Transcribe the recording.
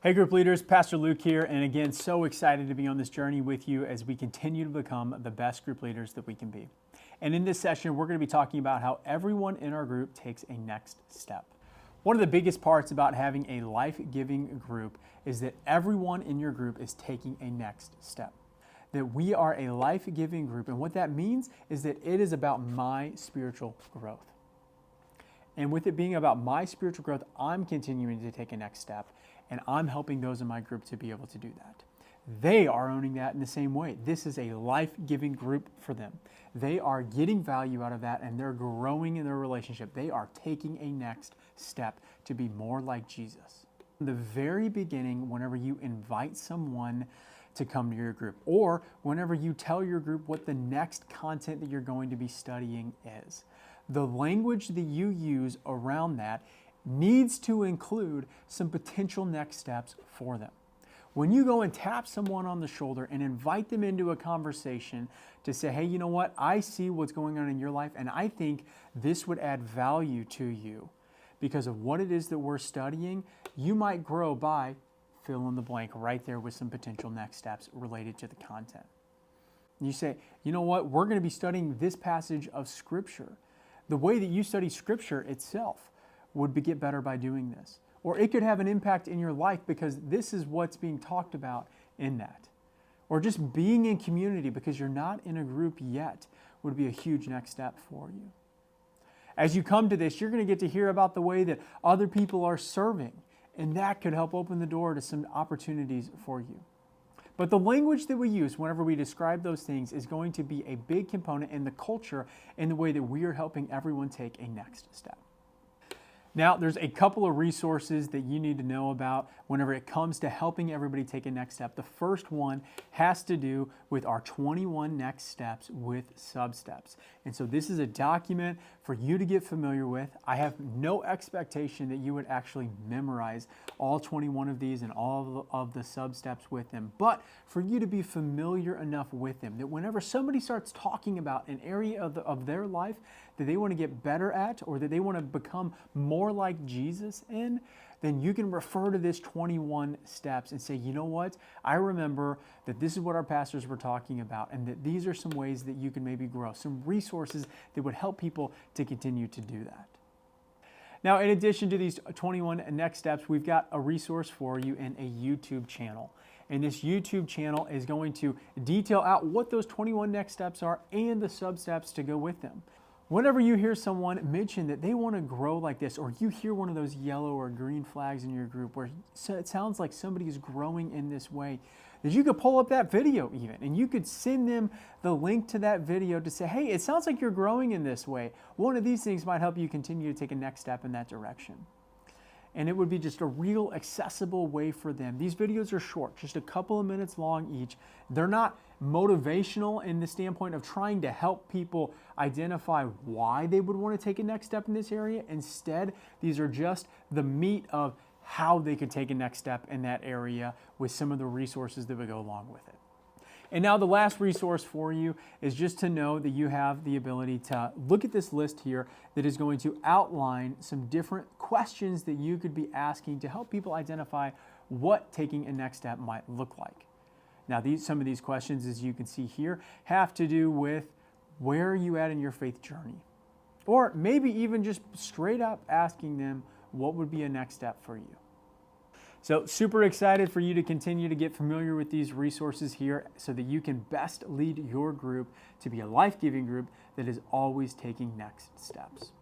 Hey group leaders, Pastor Luke here, and again, so excited to be on this journey with you as we continue to become the best group leaders that we can be. And in this session, we're going to be talking about how everyone in our group takes a next step. One of the biggest parts about having a life-giving group is that everyone in your group is taking a next step. That we are a life-giving group, and what that means is that it is about my spiritual growth. And with it being about my spiritual growth, I'm continuing to take a next step, and I'm helping those in my group to be able to do that. They are owning that in the same way. This is a life-giving group for them. They are getting value out of that, and they're growing in their relationship. They are taking a next step to be more like Jesus. In the very beginning, whenever you invite someone to come to your group, or whenever you tell your group what the next content that you're going to be studying is, the language that you use around that needs to include some potential next steps for them. When you go and tap someone on the shoulder and invite them into a conversation to say, hey, you know what? I see what's going on in your life, and I think this would add value to you because of what it is that we're studying, you might grow by fill in the blank right there with some potential next steps related to the content. You say, you know what? We're going to be studying this passage of Scripture. The way that you study Scripture itself would get better by doing this. Or it could have an impact in your life because this is what's being talked about in that. Or just being in community because you're not in a group yet would be a huge next step for you. As you come to this, you're going to get to hear about the way that other people are serving, and that could help open the door to some opportunities for you. But the language that we use whenever we describe those things is going to be a big component in the culture and the way that we are helping everyone take a next step. Now, there's a couple of resources that you need to know about whenever it comes to helping everybody take a next step. The first one has to do with our 21 next steps with sub-steps. And so this is a document for you to get familiar with. I have no expectation that you would actually memorize all 21 of these and all of the sub-steps with them, but for you to be familiar enough with them that whenever somebody starts talking about an area of their life that they want to get better at or that they want to become more like Jesus in, then you can refer to this 21 steps and say, you know what? I remember that this is what our pastors were talking about and that these are some ways that you can maybe grow, some resources that would help people to continue to do that. Now, in addition to these 21 next steps, we've got a resource for you in a YouTube channel. And this YouTube channel is going to detail out what those 21 next steps are and the sub-steps to go with them. Whenever you hear someone mention that they want to grow like this, or you hear one of those yellow or green flags in your group where it sounds like somebody is growing in this way, that you could pull up that video even, and you could send them the link to that video to say, hey, it sounds like you're growing in this way. One of these things might help you continue to take a next step in that direction. And it would be just a real accessible way for them. These videos are short, just a couple of minutes long each. They're not motivational in the standpoint of trying to help people identify why they would want to take a next step in this area. Instead, these are just the meat of how they could take a next step in that area with some of the resources that would go along with it. And now the last resource for you is just to know that you have the ability to look at this list here that is going to outline some different questions that you could be asking to help people identify what taking a next step might look like. Now, some of these questions, as you can see here, have to do with where are you at in your faith journey? Or maybe even just straight up asking them what would be a next step for you. So super excited for you to continue to get familiar with these resources here so that you can best lead your group to be a life-giving group that is always taking next steps.